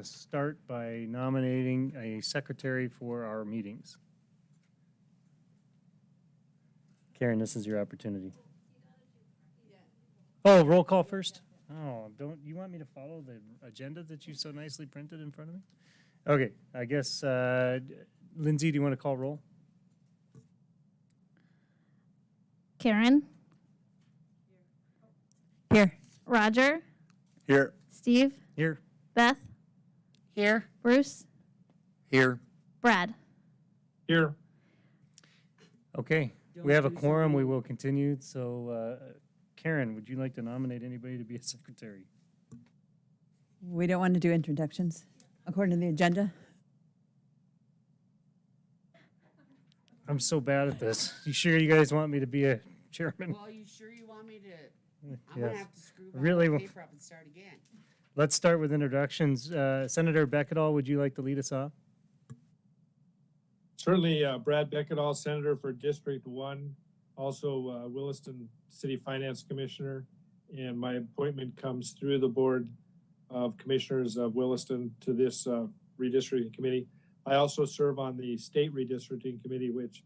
start by nominating a secretary for our meetings. Karen, this is your opportunity. Oh, roll call first? Oh, don't you want me to follow the agenda that you so nicely printed in front of me? Okay, I guess, Lindsay, do you want to call roll? Karen? Here. Roger? Here. Steve? Here. Beth? Here. Bruce? Here. Brad? Here. Okay, we have a quorum, we will continue. So, Karen, would you like to nominate anybody to be a secretary? We don't want to do introductions according to the agenda. I'm so bad at this. You sure you guys want me to be a chairman? Well, you sure you want me to? I'm Yes. gonna have to screw Really? my paper up and start again. Let's start with introductions. Senator Beckedahl, would you like to lead us off? Certainly, Brad Beckedahl, Senator for District 1, also Williston City Finance Commissioner, and my appointment comes through the Board of Commissioners of Williston to this redistricting committee. I also serve on the State Redistricting Committee, which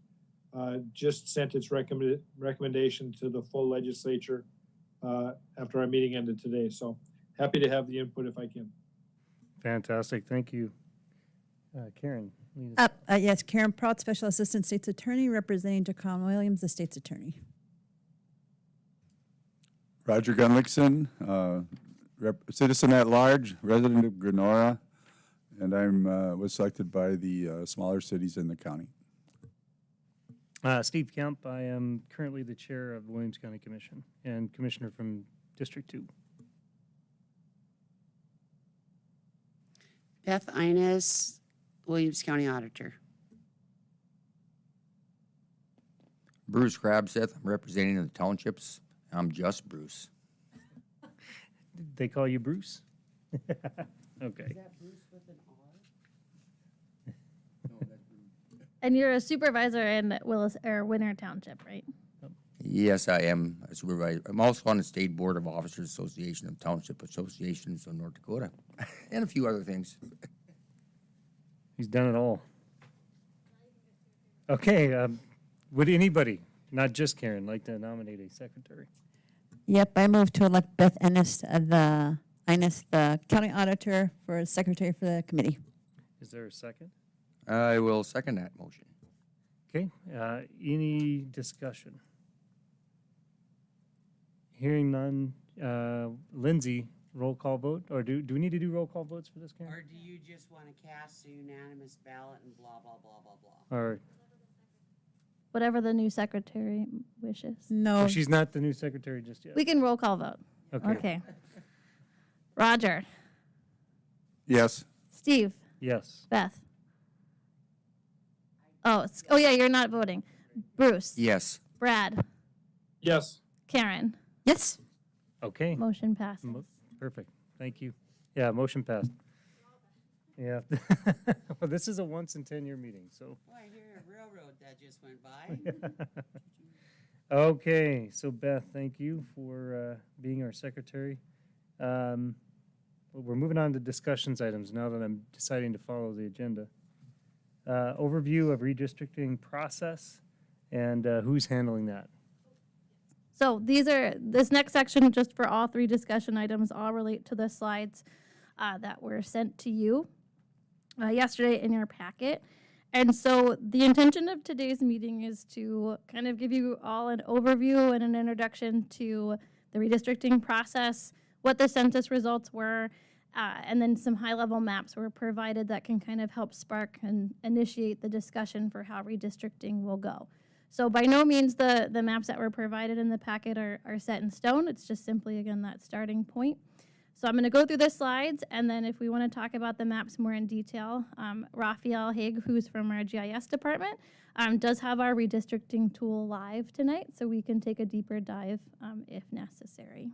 just sent its recommendation to the full legislature after our meeting ended today. So happy to have the input if I can. Fantastic, thank you. Karen, lead us. Yes, Karen Prout, Special Assistant State's Attorney, representing Jacon Williams, the State's Attorney. Roger Gunlickson, citizen at large, resident of Grenora, and I was selected by the smaller cities in the county. Steve Kemp, I am currently the chair of the Williams County Commission and commissioner from District 2. Beth Ines, Williams County Auditor. Bruce Crabseth, I'm representing the townships. I'm just Bruce. They call you Bruce? Okay. Is that Bruce with an R? And you're a supervisor in Winter Township, right? Yes, I am a supervisor. I'm also on the State Board of Officers Association of Township Associations of North Dakota, and a few other things. He's done it all. Okay, would anybody, not just Karen, like to nominate a secretary? Yep, I move to elect Beth Ennis, the county auditor, for secretary for the committee. Is there a second? I will second that motion. Okay, any discussion? Hearing none, Lindsay, roll call vote, or do we need to do roll call votes for this, Karen? Or do you just want to cast a unanimous ballot and blah, blah, blah, blah, blah? Or, Whatever the new secretary wishes. No. oh, she's not the new secretary just yet? We can roll call vote. Okay, Okay. Roger. Yes. Steve. yes. Beth. Oh, yeah, you're not voting. Bruce. Yes. Brad. Yes. Karen. Yes. Okay, Motion passes. perfect, thank you. Yeah, motion passed. Yeah, well, this is a once in 10-year meeting, so. Oh, I hear a railroad that just went by. Okay, so Beth, thank you for being our secretary. Well, we're moving on to discussions items now that I'm deciding to follow the agenda. Overview of redistricting process and who's handling that. So this next section, just for all three discussion items, all relate to the slides that were sent to you yesterday in your packet. And so the intention of today's meeting is to kind of give you all an overview and an introduction to the redistricting process, what the census results were, and then some high-level maps were provided that can kind of help spark and initiate the discussion for how redistricting will go. So by no means the maps that were provided in the packet are set in stone. It's just simply, again, that starting point. So I'm going to go through the slides, and then if we want to talk about the maps more in detail, Raphael Haig, who's from our GIS department, does have our redistricting tool live tonight, so we can take a deeper dive if necessary.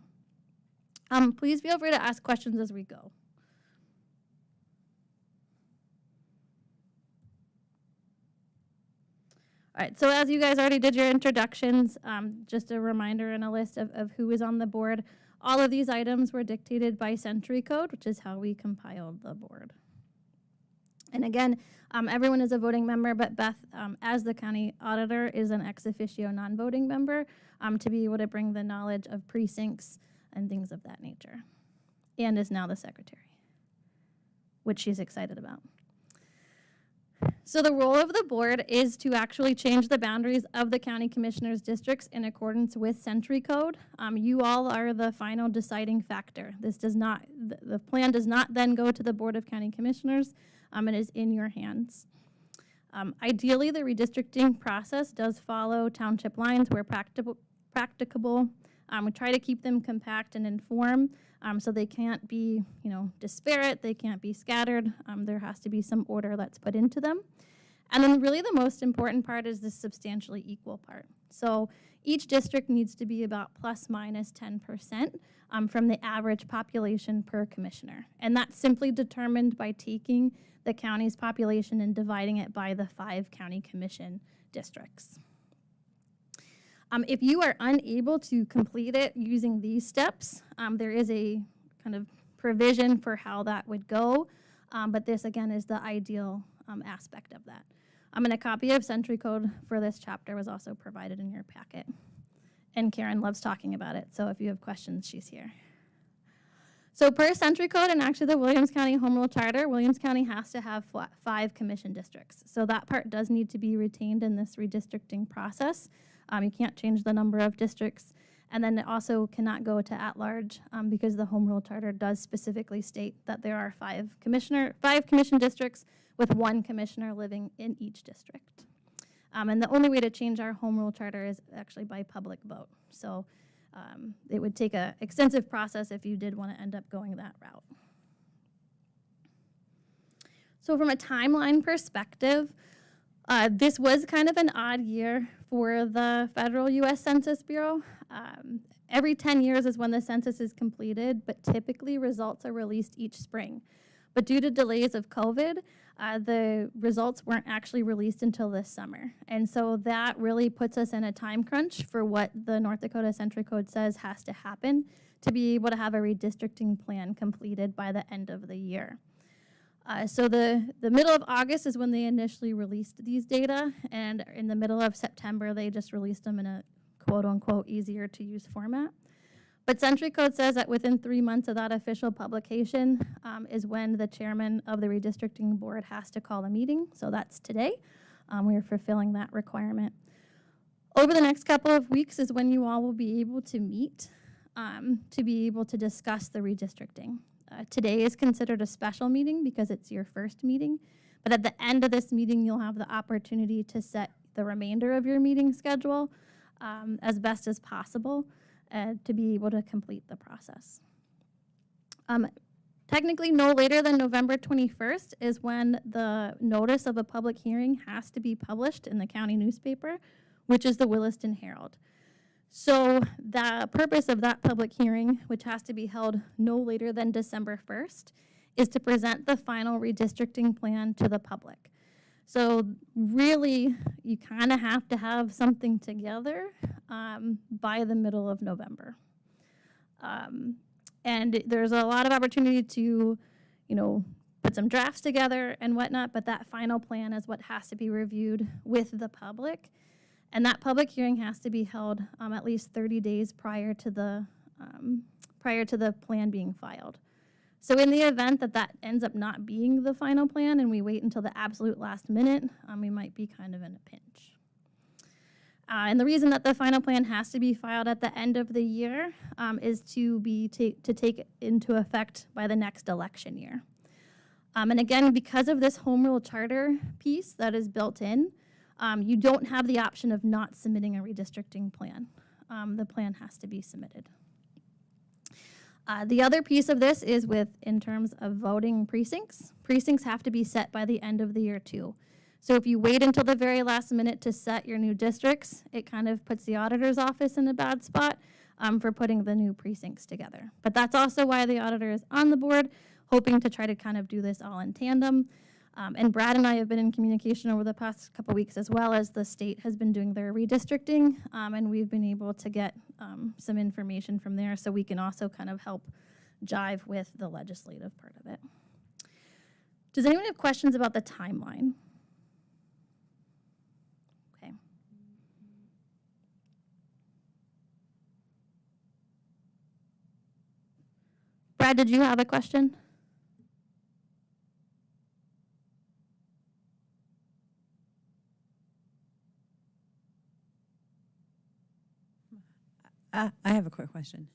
Please feel free to ask questions as we go. All right, so as you guys already did your introductions, just a reminder and a list of who is on the board. all of these items were dictated by Century Code, which is how we compiled the board. And again, everyone is a voting member, but Beth, as the county auditor, is an ex officio non-voting member to be able to bring the knowledge of precincts and things of that nature, and is now the secretary, which she's excited about. So the role of the board is to actually change the boundaries of the county commissioners' districts in accordance with Century Code. You all are the final deciding factor. This does not, the plan does not then go to the Board of County Commissioners. It is in your hands. Ideally, the redistricting process does follow township lines where practicable. We try to keep them compact and informed, so they can't be, disparate, they can't be scattered. There has to be some order that's put into them. And then really the most important part is the substantially equal part. So each district needs to be about plus minus 10% from the average population per commissioner. And that's simply determined by taking the county's population and dividing it by the 5 county commission districts. If you are unable to complete it using these steps, there is a kind of provision for how that would go, but this again is the ideal aspect of that. And a copy of Century Code for this chapter was also provided in your packet. And Karen loves talking about it, so if you have questions, she's here. So per Century Code and actually the Williams County Home Rule Charter, Williams County has to have 5 commission districts. So that part does need to be retained in this redistricting process. You can't change the number of districts. And then it also cannot go to at-large because the Home Rule Charter does specifically state that there are 5 commission districts with 1 commissioner living in each district. And the only way to change our Home Rule Charter is actually by public vote. So it would take an extensive process if you did want to end up going that route. So from a timeline perspective, this was kind of an odd year for the federal U.S. Census Bureau. Every 10 years is when the census is completed, but typically results are released each spring. But due to delays of COVID, the results weren't actually released until this summer. And so that really puts us in a time crunch for what the North Dakota Century Code says has to happen to be able to have a redistricting plan completed by the end of the year. So the middle of August is when they initially released these data, and in the middle of September, they just released them in a quote-unquote easier to use format. But Century Code says that within 3 months of that official publication is when the chairman of the redistricting board has to call a meeting. So that's today. We're fulfilling that requirement. Over the next couple of weeks is when you all will be able to meet to be able to discuss the redistricting. Today is considered a special meeting because it's your first meeting. But at the end of this meeting, you'll have the opportunity to set the remainder of your meeting schedule as best as possible to be able to complete the process. Technically, no later than November 21st is when the notice of a public hearing has to be published in the county newspaper, which is the Williston Herald. So the purpose of that public hearing, which has to be held no later than December 1st, is to present the final redistricting plan to the public. So really, you kind of have to have something together by the middle of November. And there's a lot of opportunity to, put some drafts together and whatnot, but that final plan is what has to be reviewed with the public. And that public hearing has to be held at least 30 days prior to the plan being filed. So in the event that that ends up not being the final plan and we wait until the absolute last minute, we might be kind of in a pinch. And the reason that the final plan has to be filed at the end of the year is to take into effect by the next election year. And again, because of this home rule charter piece that is built in, you don't have the option of not submitting a redistricting plan. The plan has to be submitted. The other piece of this is in terms of voting precincts. Precincts have to be set by the end of the year too. So if you wait until the very last minute to set your new districts, it kind of puts the auditor's office in a bad spot for putting the new precincts together. But that's also why the auditor is on the board, hoping to try to kind of do this all in tandem. And Brad and I have been in communication over the past couple weeks, as well as the state has been doing their redistricting, and we've been able to get some information from there, so we can also kind of help jive with the legislative part of it. Does anyone have questions about the timeline? Okay. Brad, did you have a question? I have a quick question.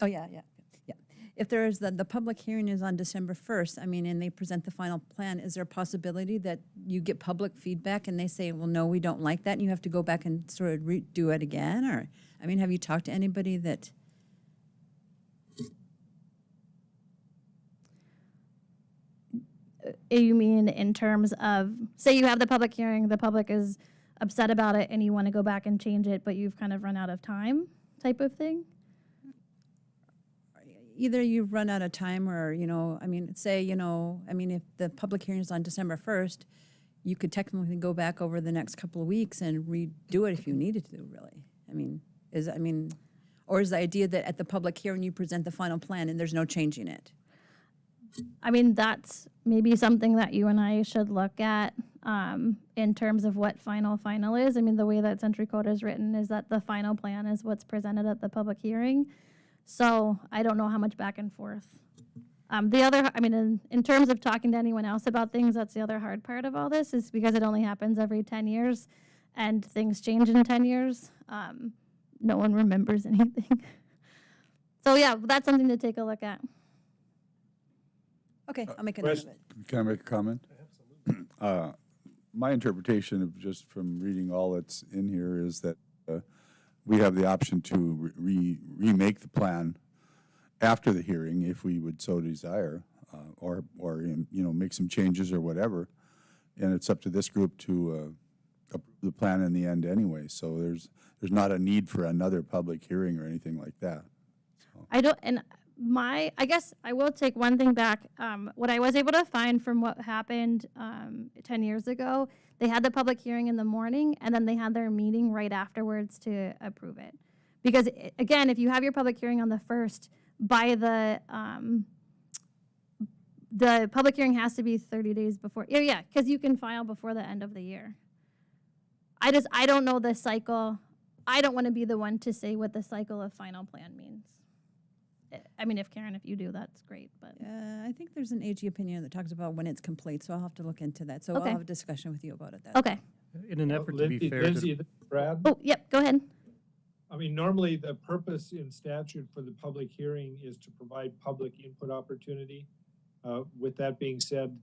Oh, yeah. If there is the public hearing is on December 1st, I mean, and they present the final plan, is there a possibility that you get public feedback and they say, well, no, we don't like that, and you have to go back and sort of redo it again? Or, I mean, have you talked to anybody that? You mean in terms of, say you have the public hearing, the public is upset about it, and you want to go back and change it, but you've kind of run out of time type of thing? Either you've run out of time or, I mean, say, I mean, if the public hearing is on December 1st, you could technically go back over the next couple of weeks and redo it if you needed to, really. I mean, or is the idea that at the public hearing you present the final plan and there's no changing it? I mean, that's maybe something that you and I should look at in terms of what final is. I mean, the way that Century Code is written is that the final plan is what's presented at the public hearing. So I don't know how much back and forth. In terms of talking to anyone else about things, that's the other hard part of all this, is because it only happens every 10 years and things change in 10 years. No one remembers anything. So yeah, that's something to take a look at. Okay, I'll make a note of it. Can I make a comment? Absolutely. My interpretation of just from reading all that's in here is that we have the option to remake the plan after the hearing if we would so desire, or make some changes or whatever. And it's up to this group to approve the plan in the end anyway. So there's not a need for another public hearing or anything like that. So. I guess I will take one thing back. What I was able to find from what happened 10 years ago, they had the public hearing in the morning, and then they had their meeting right afterwards to approve it. Because, again, if you have your public hearing on the 1st, by the public hearing has to be 30 days before. Yeah, because you can file before the end of the year. I don't know the cycle. I don't want to be the one to say what the cycle of final plan means. I mean, if you do, that's great, but. I think there's an AG opinion that talks about when it's complete, so I'll have to look into that. So Okay. I'll have a discussion with you about it. Okay. In an effort to be fair to Lindsay, Brad? Oh, yep, go ahead. I mean, normally the purpose in statute for the public hearing is to provide public input opportunity. With that being said,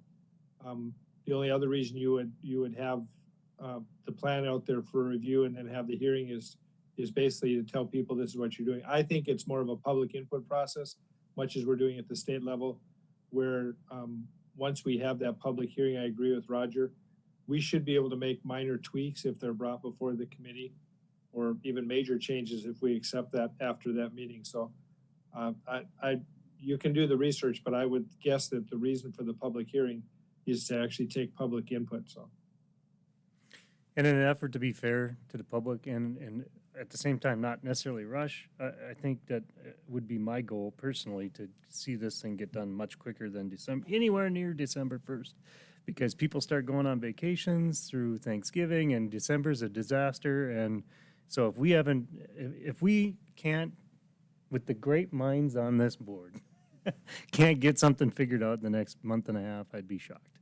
the only other reason you would have the plan out there for review and then have the hearing is basically to tell people this is what you're doing. I think it's more of a public input process, much as we're doing at the state level, where once we have that public hearing, I agree with Roger, we should be able to make minor tweaks if they're brought before the committee, or even major changes if we accept that after that meeting. So you can do the research, but I would guess that the reason for the public hearing is to actually take public input. So. And in an effort to be fair to the public and at the same time not necessarily rush, I think that would be my goal personally, to see this thing get done much quicker than anywhere near December 1st. Because people start going on vacations through Thanksgiving, and December's a disaster. And so if we can't, with the great minds on this board, can't get something figured out in the next month and a half, I'd be shocked.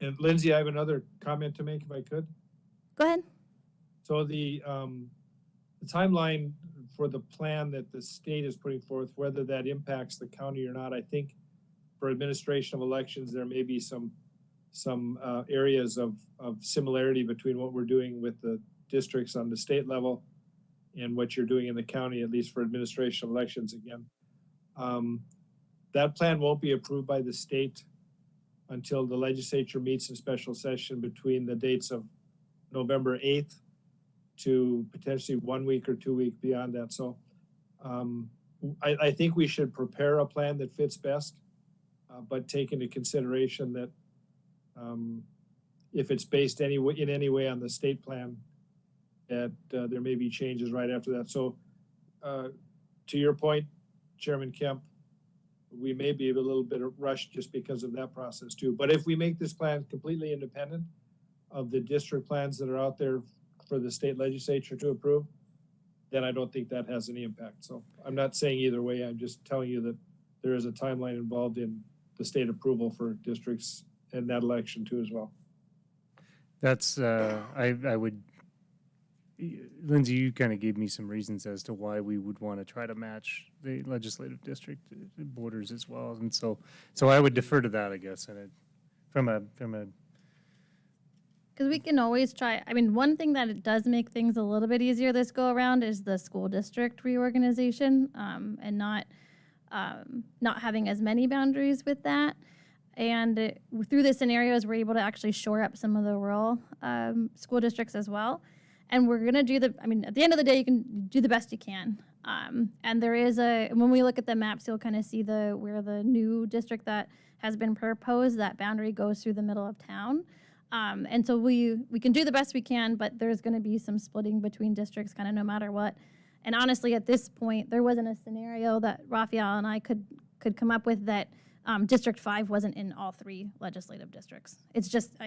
And Lindsay, I have another comment to make if I could. Go ahead. So the timeline for the plan that the state is putting forth, whether that impacts the county or not, I think for administration of elections, there may be some areas of similarity between what we're doing with the districts on the state level and what you're doing in the county, at least for administration of elections again. That plan won't be approved by the state until the legislature meets in special session between the dates of November 8th to potentially 1 week or 2 weeks beyond that. So I think we should prepare a plan that fits best. but take into consideration that if it's based in any way on the state plan, that there may be changes right after that. So to your point, Chairman Kemp, we may be a little bit rushed just because of that process too. But if we make this plan completely independent of the district plans that are out there for the state legislature to approve, then I don't think that has any impact. So I'm not saying either way. I'm just telling you that there is a timeline involved in the state approval for districts and that election too as well. That's, I would, Lindsay, you kind of gave me some reasons as to why we would want to try to match the legislative district borders as well. And so I would defer to that, I guess, and from a, Because we can always try, I mean, one thing that it does make things a little bit easier this go around is the school district reorganization, and not having as many boundaries with that. And through the scenarios, we're able to actually shore up some of the rural school districts as well. And we're going to do at the end of the day, you can do the best you can. And there is when we look at the maps, you'll kind of see where the new district that has been proposed, that boundary goes through the middle of town. And so we can do the best we can, but there's going to be some splitting between districts kind of no matter what. And honestly, at this point, there wasn't a scenario that Raphael and I could come up with that District 5 wasn't in all 3 legislative districts. It's just,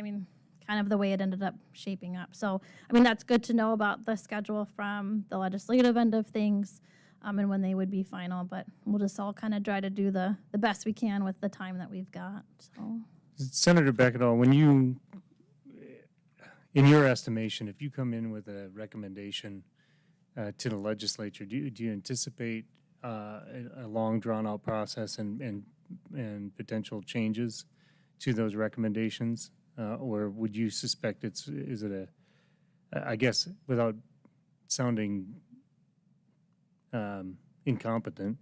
kind of the way it ended up shaping up. So, that's good to know about the schedule from the legislative end of things, and when they would be final, but we'll just all kind of try to do the best we can with the time that we've got, so. Senator Beckendall, when you, in your estimation, if you come in with a recommendation to the legislature, do you anticipate a long drawn-out process and potential changes to those recommendations? Or would you suspect is it I guess without sounding incompetent,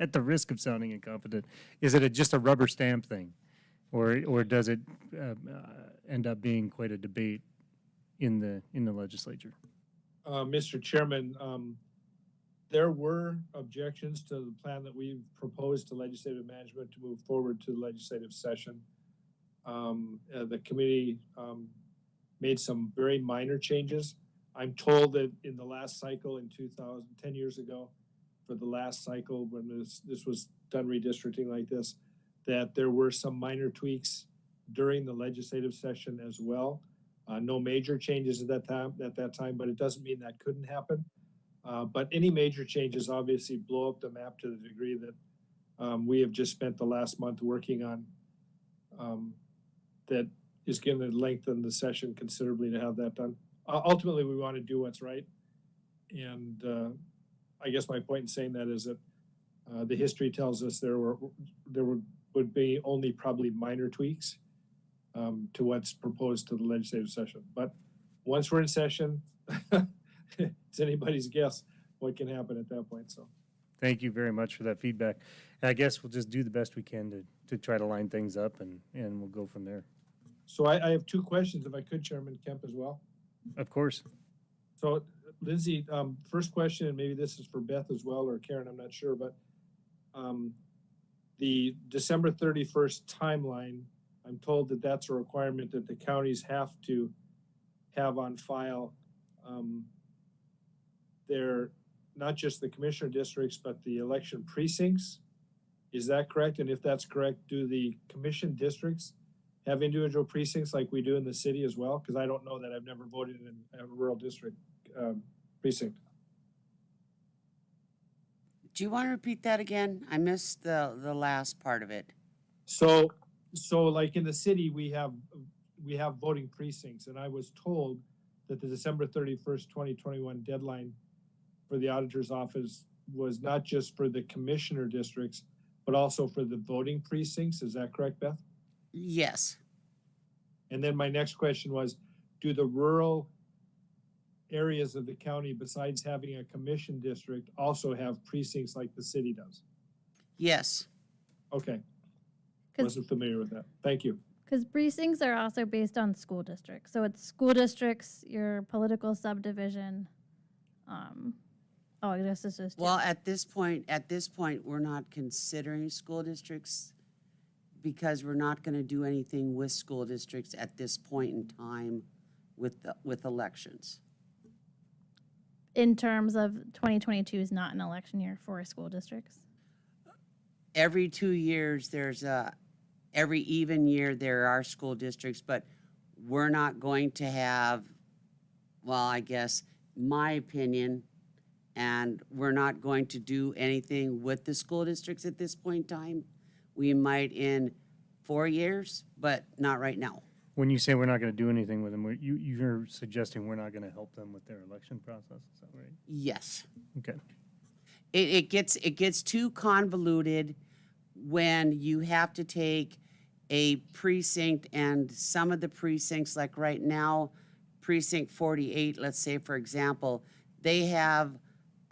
at the risk of sounding incompetent, is it just a rubber stamp thing? Or does it end up being quite a debate in the legislature? Mr. Chairman, there were objections to the plan that we've proposed to legislative management to move forward to the legislative session. The committee made some very minor changes. I'm told that in the last cycle in 10 years ago, for the last cycle when this was done redistricting like this, that there were some minor tweaks during the legislative session as well. No major changes at that time, but it doesn't mean that couldn't happen. But any major changes obviously blow up the map to the degree that we have just spent the last month working on. That is going to lengthen the session considerably to have that done. Ultimately, we want to do what's right. And I guess my point in saying that is that the history tells us there would be only probably minor tweaks to what's proposed to the legislative session. But once we're in session, it's anybody's guess what can happen at that point. So, thank you very much for that feedback. And I guess we'll just do the best we can to try to line things up, and we'll go from there. So I have 2 questions, if I could, Chairman Kemp, as well. Of course. So, Lindsay, first question, and maybe this is for Beth as well, or Karen, I'm not sure, but the December 31st timeline, I'm told that that's a requirement that the counties have to have on file. They're not just the commissioner districts, but the election precincts. Is that correct? And if that's correct, do the commission districts have individual precincts like we do in the city as well? Because I don't know that. I've never voted in a rural district precinct. Do you want to repeat that again? I missed the last part of it. So like in the city, we have voting precincts, and I was told that the December 31st, 2021 deadline for the auditor's office was not just for the commissioner districts, but also for the voting precincts. Is that correct, Beth? Yes. And then my next question was, do the rural areas of the county, besides having a commission district, also have precincts like the city does? Yes. Okay. Wasn't familiar with that. Thank you. Because precincts are also based on school districts. So it's school districts, your political subdivision. I guess this is. Well, at this point, we're not considering school districts because we're not gonna do anything with school districts at this point in time with elections. In terms of 2022 is not an election year for school districts. Every 2 years, every even year, there are school districts, but we're not going to have, well, I guess, my opinion, and we're not going to do anything with the school districts at this point in time. We might in 4 years, but not right now. When you say we're not going to do anything with them, you're suggesting we're not going to help them with their election process, is that right? Yes. Okay. It gets too convoluted when you have to take a precinct, and some of the precincts, like right now, precinct 48, let's say, for example, they have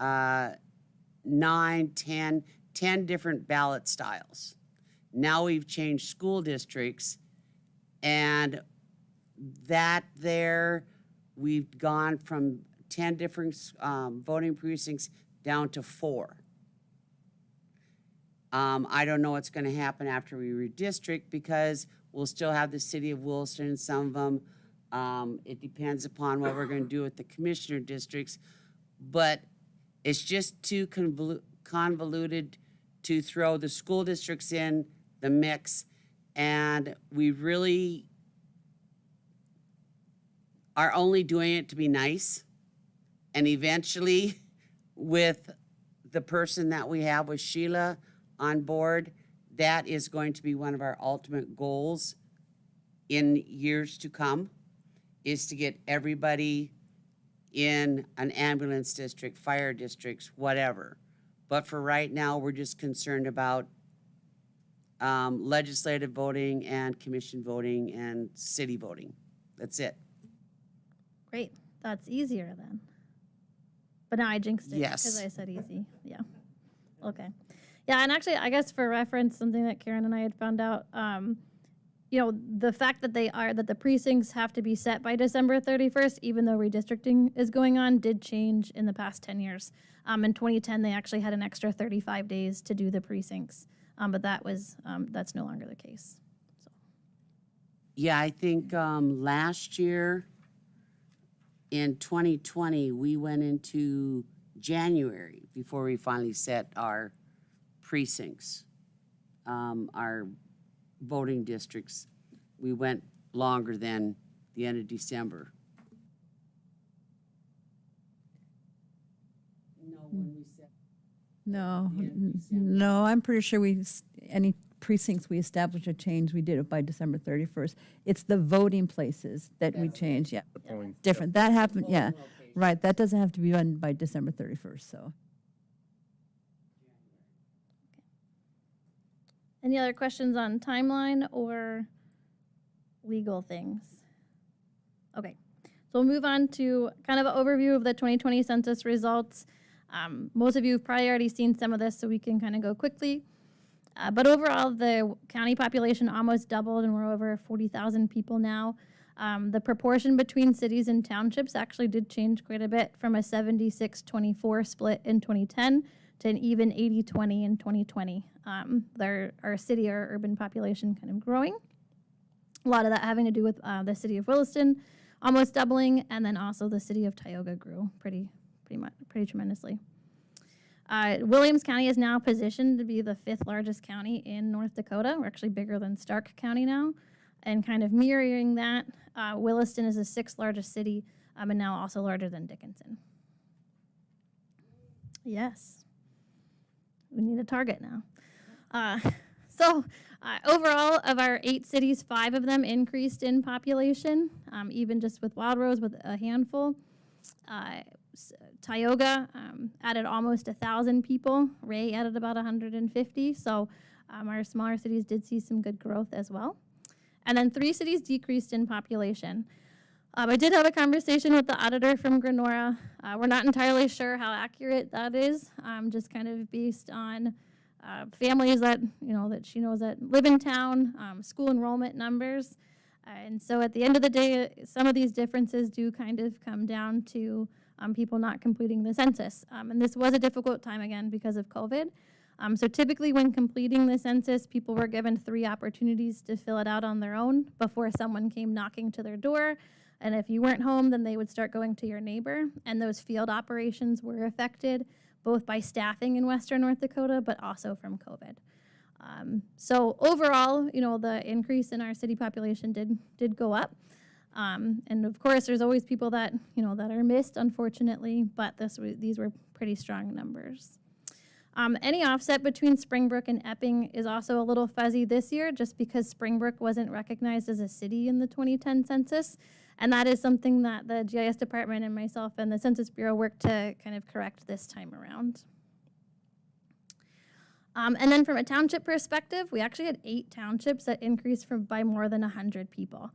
9, 10 different ballot styles. Now we've changed school districts, and that there, we've gone from 10 different voting precincts down to 4. I don't know what's going to happen after we redistrict, because we'll still have the city of Williston and some of them. It depends upon what we're going to do with the commissioner districts, but it's just too convoluted to throw the school districts in the mix, and we really are only doing it to be nice. And eventually, with the person that we have with Sheila on board, that is going to be one of our ultimate goals in years to come, is to get everybody in an ambulance district, fire districts, whatever. But for right now, we're just concerned about legislative voting and commission voting and city voting. That's it. Great, that's easier then. But now I jinxed it Yes. because I said easy. Yeah. Okay. Yeah, and actually, I guess for reference, something that Karen and I had found out, you know, the fact that the precincts have to be set by December 31st, even though redistricting is going on, did change in the past 10 years. In 2010, they actually had an extra 35 days to do the precincts, but that's no longer the case. So. Yeah, I think last year in 2020, we went into January before we finally set our precincts, our voting districts. We went longer than the end of December. No, when we set. No, The end of December. no, I'm pretty sure any precincts we established or changed, we did it by December 31st. It's the voting places that we changed, yeah. The polling. Different, that happened, yeah, Polling location. right, that doesn't have to be done by December 31st, so. Any other questions on timeline or legal things? Okay, so we'll move on to kind of an overview of the 2020 census results. Most of you have probably already seen some of this, so we can kind of go quickly. But overall, the county population almost doubled, and we're over 40,000 people now. The proportion between cities and townships actually did change quite a bit, from a 76-24 split in 2010 to an even 80-20 in 2020. Our city, our urban population kind of growing. A lot of that having to do with the city of Williston almost doubling, and then also the city of Tioga grew pretty tremendously. Williams County is now positioned to be the 5th largest county in North Dakota. We're actually bigger than Stark County now. And kind of mirroring that, Williston is the 6th largest city, and now also larger than Dickinson. Yes. We need a target now. Overall, of our 8 cities, 5 of them increased in population, even just with Wild Rose with a handful. Tioga added almost 1,000 people. Ray added about 150. So our smaller cities did see some good growth as well. And then 3 cities decreased in population. I did have a conversation with the auditor from Granora. We're not entirely sure how accurate that is, just kind of based on families that she knows that live in town, school enrollment numbers. And so at the end of the day, some of these differences do kind of come down to people not completing the census. And this was a difficult time again because of COVID. So typically when completing the census, people were given 3 opportunities to fill it out on their own before someone came knocking to their door. And if you weren't home, then they would start going to your neighbor. And those field operations were affected both by staffing in Western North Dakota, but also from COVID. So overall, the increase in our city population did go up. And of course, there's always people that, that are missed, unfortunately, but these were pretty strong numbers. Any offset between Springbrook and Epping is also a little fuzzy this year, just because Springbrook wasn't recognized as a city in the 2010 census. And that is something that the GIS department and myself and the Census Bureau worked to kind of correct this time around. And then from a township perspective, we actually had 8 townships that increased by more than 100 people.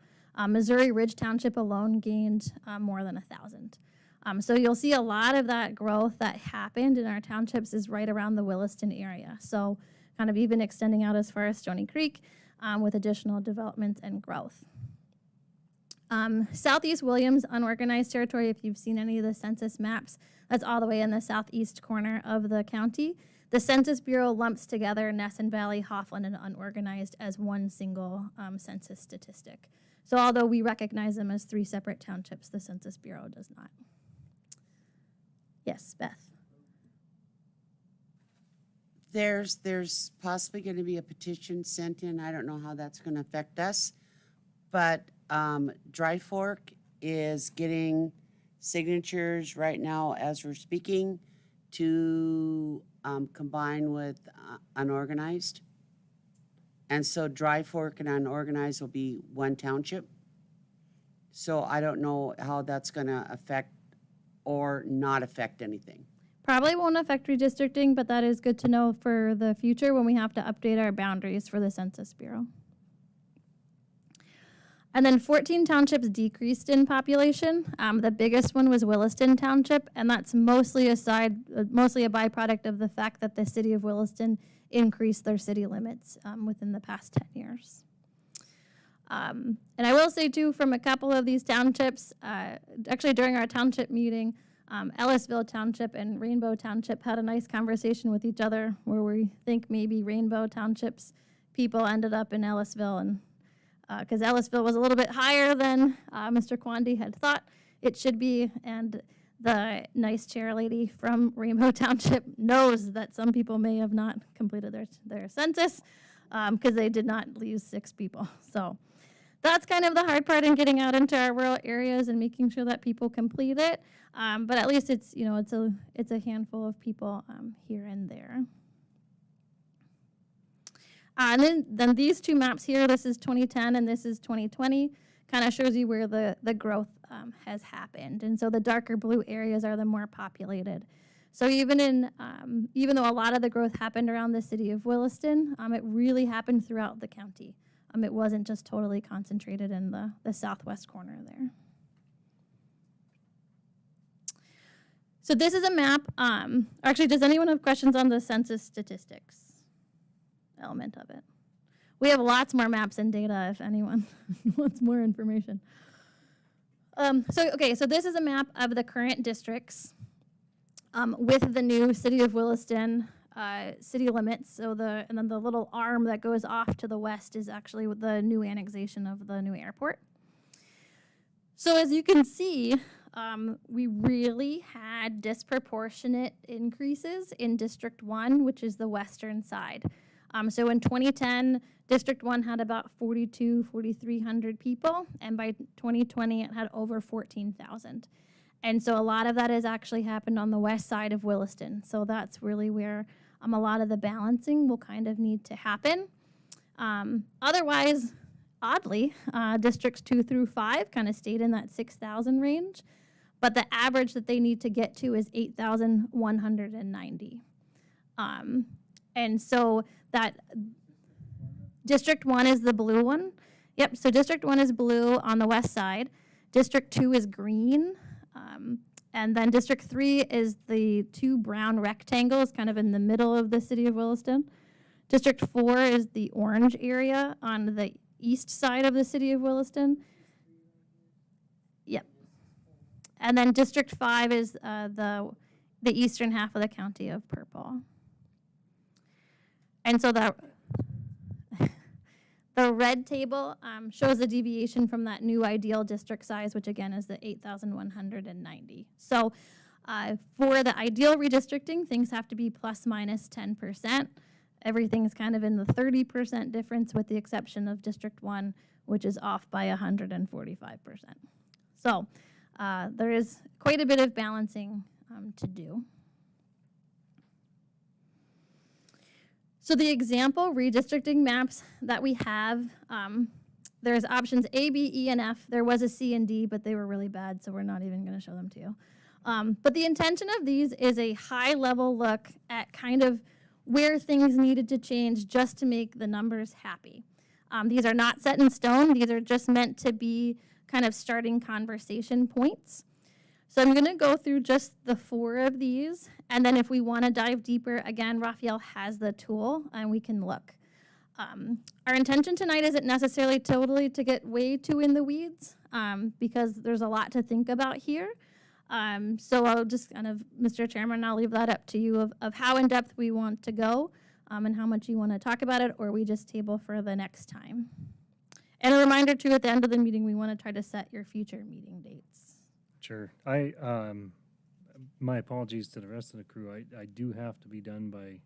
Missouri Ridge Township alone gained more than 1,000. So you'll see a lot of that growth that happened in our townships is right around the Williston area. So kind of even extending out as far as Stony Creek with additional development and growth. Southeast Williams unorganized territory, if you've seen any of the census maps, that's all the way in the southeast corner of the county. The Census Bureau lumps together Nesson Valley, Hoffland, and unorganized as one single census statistic. So although we recognize them as 3 separate townships, the Census Bureau does not. Yes, Beth. There's possibly going to be a petition sent in. I don't know how that's going to affect us, but Dry Fork is getting signatures right now as we're speaking to combine with unorganized. And so Dry Fork and unorganized will be one township. So I don't know how that's going to affect or not affect anything. Probably won't affect redistricting, but that is good to know for the future when we have to update our boundaries for the Census Bureau. And then 14 townships decreased in population. The biggest one was Williston Township, and that's mostly a byproduct of the fact that the city of Williston increased their city limits within the past 10 years. And I will say too, from a couple of these townships, actually during our township meeting, Ellisville Township and Rainbow Township had a nice conversation with each other where we think maybe Rainbow Township's people ended up in Ellisville, and because Ellisville was a little bit higher than Mr. Quandy had thought it should be, and the nice chair lady from Rainbow Township knows that some people may have not completed their census because they did not lose 6 people. So that's kind of the hard part in getting out into our rural areas and making sure that people complete it. But at least it's a handful of people here and there. And then these 2 maps here, this is 2010 and this is 2020, kind of shows you where the growth has happened. And so the darker blue areas are the more populated. So even though a lot of the growth happened around the city of Williston, it really happened throughout the county. It wasn't just totally concentrated in the southwest corner there. So this is a map. Actually, does anyone have questions on the census statistics element of it? We have lots more maps and data if anyone wants more information. So this is a map of the current districts with the new city of Williston city limits. So and then the little arm that goes off to the west is actually the new annexation of the new airport. So as you can see, we really had disproportionate increases in District 1, which is the western side. So in 2010, District 1 had about 4,300 people, and by 2020, it had over 14,000. And so a lot of that has actually happened on the west side of Williston. So that's really where a lot of the balancing will kind of need to happen. Otherwise, oddly, Districts 2 through 5 kind of stayed in that 6,000 range, but the average that they need to get to is 8,190. And so that District 1 is the blue one. Yep, so District 1 is blue on the west side. District 2 is green. And then District 3 is the 2 brown rectangles kind of in the middle of the city of Williston. District 4 is the orange area on the east side of the city of Williston. Yep. And then District 5 is the eastern half of the county of purple. And so the red table shows the deviation from that new ideal district size, which again is the 8,190. So for the ideal redistricting, things have to be plus minus 10%. Everything's kind of in the 30% difference with the exception of District 1, which is off by 145%. So there is quite a bit of balancing to do. So the example redistricting maps that we have, there's options A, B, E, and F. There was a C and D, but they were really bad, so we're not even going to show them to you. But the intention of these is a high-level look at kind of where things needed to change just to make the numbers happy. These are not set in stone. These are just meant to be kind of starting conversation points. So I'm going to go through just the 4 of these, and then if we want to dive deeper, again, Raphael has the tool, and we can look. Our intention tonight isn't necessarily totally to get way too in the weeds, because there's a lot to think about here. So I'll just kind of, Mr. Chairman, I'll leave that up to you of how in-depth we want to go, and how much you want to talk about it, or we just table for the next time. And a reminder, too, at the end of the meeting, we want to try to set your future meeting dates. Sure. My apologies to the rest of the crew. I do have to be done by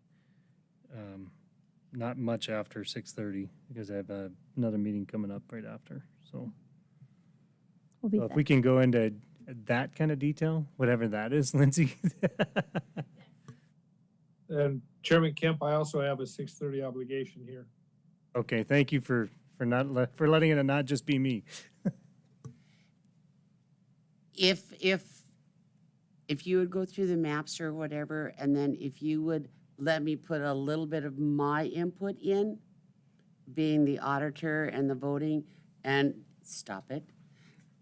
not much after 6:30 because I have another meeting coming up right after. So We'll be if back. we can go into that kind of detail, whatever that is, Lindsay. And Chairman Kemp, I also have a 6:30 obligation here. Okay, thank you for letting it not just be me. If you would go through the maps or whatever, and then if you would let me put a little bit of my input in, being the auditor and the voting, and stop it.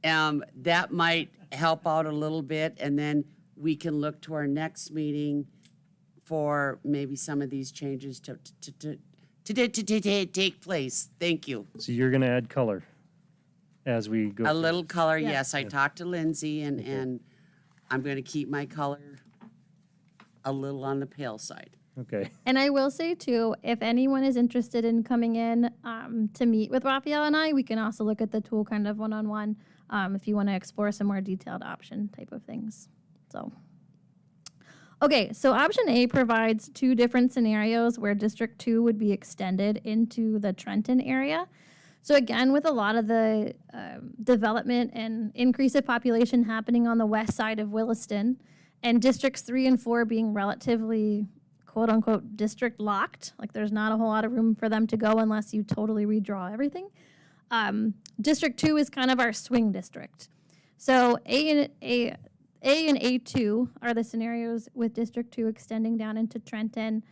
That might help out a little bit, and then we can look to our next meeting for maybe some of these changes to take place. Thank you. So you're going to add color as we go. A through little this. color, yes. I talked to Lindsay, and I'm going to keep my color a little on the pale side. Okay. And I will say, too, if anyone is interested in coming in to meet with Raphael and I, we can also look at the tool kind of one-on-one if you want to explore some more detailed option type of things. So, okay, so option A provides 2 different scenarios where District 2 would be extended into the Trenton area. So again, with a lot of the development and increase of population happening on the west side of Williston, and Districts 3 and 4 being relatively quote-unquote district locked, like there's not a whole lot of room for them to go unless you totally redraw everything. District 2 is kind of our swing district. So A and A2 are the scenarios with District 2 extending down into Trenton.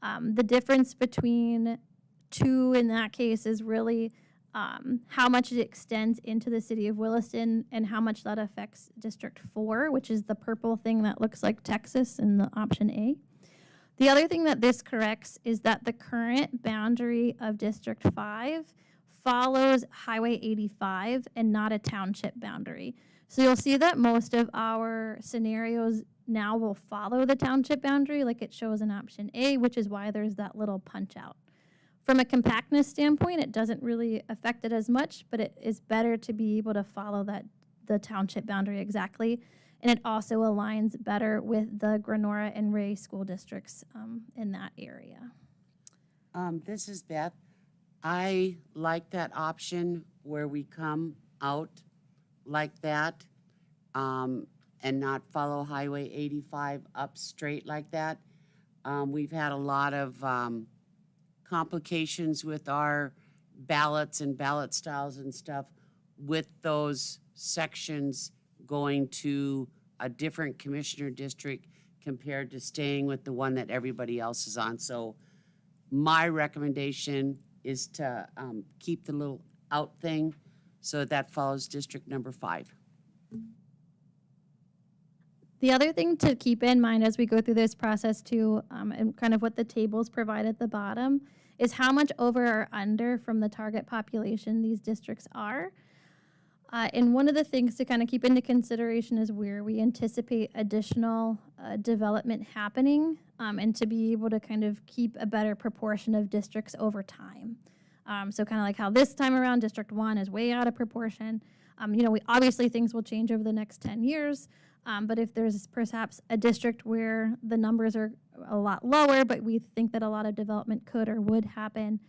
The difference between 2 in that case is really how much it extends into the city of Williston and how much that affects District 4, which is the purple thing that looks like Texas in the option A. The other thing that this corrects is that the current boundary of District 5 follows Highway 85 and not a township boundary. So you'll see that most of our scenarios now will follow the township boundary like it shows in option A, which is why there's that little punch out. From a compactness standpoint, it doesn't really affect it as much, but it is better to be able to follow the township boundary exactly. And it also aligns better with the Granora and Ray school districts in that area. This is Beth. I like that option where we come out like that and not follow Highway 85 up straight like that. We've had a lot of complications with our ballots and ballot styles and stuff with those sections going to a different commissioner district compared to staying with the one that everybody else is on. So my recommendation is to keep the little out thing so that follows district number 5. The other thing to keep in mind as we go through this process too, and kind of what the tables provide at the bottom, is how much over or under from the target population these districts are. And one of the things to kind of keep into consideration is where we anticipate additional development happening, and to be able to kind of keep a better proportion of districts over time. So kind of like how this time around District 1 is way out of proportion. Obviously things will change over the next 10 years, but if there's perhaps a district where the numbers are a lot lower, but we think that a lot of development could or would happen,